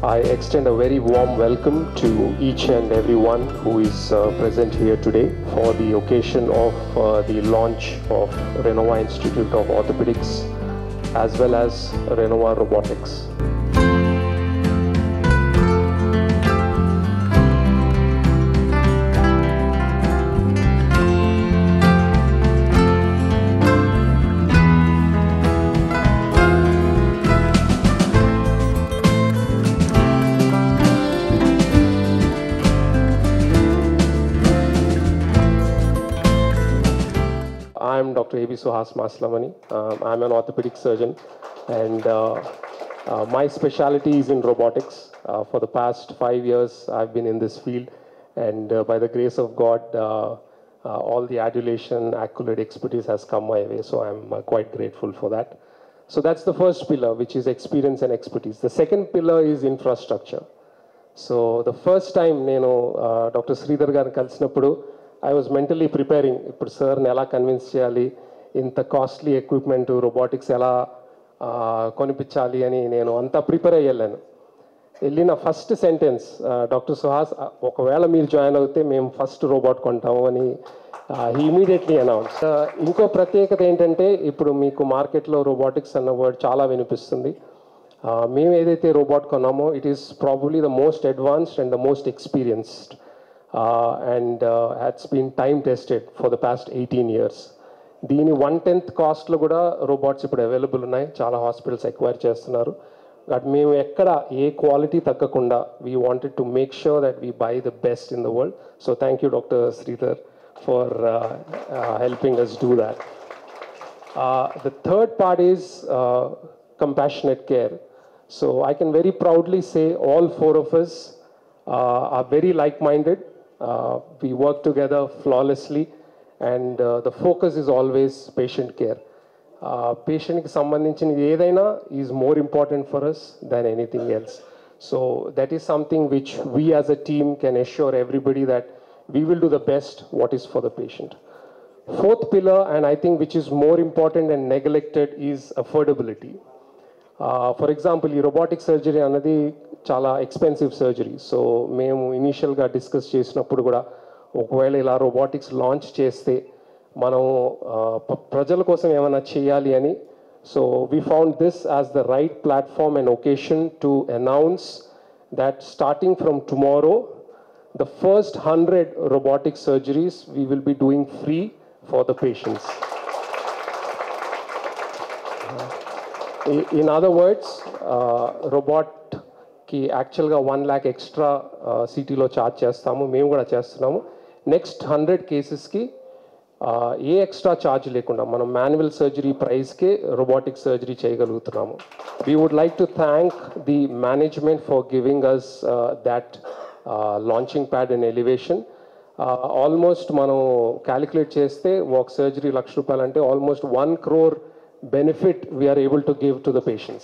I extend a very warm welcome to each and everyone who is present here today for the occasion of the launch of Renova Institute of Orthopedics as well as Renova Robotics. I'm Dr. A.B. Suhas Maslamani. I'm an orthopedic surgeon, and my specialty is in robotics. For the past 5 years, I've been in this field, and by the grace of God, all the adulation, accolade, expertise has come my way, so I'm quite grateful for that. So that's the first pillar, which is experience and expertise. The second pillar is infrastructure. So the first time, Dr. Sridhar garu కలిసినప్పుడు I was mentally preparing. ఇప్పుడు సార్ని ఎలా convince చేయాలి, ఇంత costly equipment robotics ఎలా కొనిపించాలి అని నేను అంతా ప్రిపేర్ అయ్యాను. వెళ్ళిన ఫస్ట్ సెంటెన్స్, డాక్టర్ సుహాస్ ఒకవేళ మీరు జాయిన్ అవుతే మేము ఫస్ట్ రోబోట్ కొంటాము అని ఇమీడియట్లీ అనౌన్స్. ఇంకో ప్రత్యేకత ఏంటంటే ఇప్పుడు మీకు మార్కెట్లో రోబోటిక్స్ అన్న వర్డ్ చాలా వినిపిస్తుంది. మేము ఏదైతే రోబోట్ కొన్నామో it is probably the most advanced and the most experienced and has been time tested for the past 18 years. దీని 1/10 కాస్ట్లో కూడా రోబోట్స్ ఇప్పుడు అవైలబుల్ ఉన్నాయి, చాలా హాస్పిటల్స్ ఎక్వైర్ చేస్తున్నారు. బట్ మేము ఎక్కడ ఏ క్వాలిటీ తగ్గకుండా we wanted to make sure that V by the best in the world. So thank you doctor Sridhar for helping us do that. The third part is compassionate care. So I can very proudly say all four of us are very like-minded. We work together flawlessly, and the focus is always patient care. Patient ki sambandhinchini edaina is more important for us than anything else. So that is something which we as a team can assure everybody that we will do the best what is for the patient. Fourth pillar, and I think which is more important and neglected, is affordability. For example ఈ robotic surgery అన్నది చాలా expensive surgery. So మేము ఇనీషియల్గా discuss చేసినప్పుడు కూడా ఒకవేళ ఇలా robotics launch చేస్తే మనం ప్రజల కోసం ఏమైనా చేయాలి అని. So we found this as the right platform and occasion to announce that starting from tomorrow, the first 100 robotic surgeries we will be doing free for the patients. In other words, రోబోట్కి యాక్చువల్గా 1 lakh extra సిటీలో charge చేస్తాము, మేము కూడా చేస్తున్నాము. Next 100 కేసెస్కి ఏ extra charge లేకుండా మనం మాన్యువల్ సర్జరీ ప్రైస్కే రోబోటిక్ సర్జరీ చేయగలుగుతున్నాము. We would like to thank the management for giving us that launching pad and elevation. Almost మనం క్యాలిక్యులేట్ చేస్తే ఒక సర్జరీ ₹1,00,000 అంటే almost 1 crore benefit we are able to give to the patients.